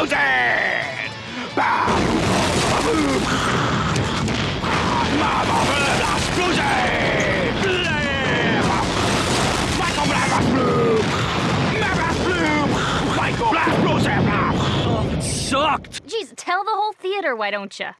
explosion! Oh, it sucked! Geez, tell the whole theater, why don't you?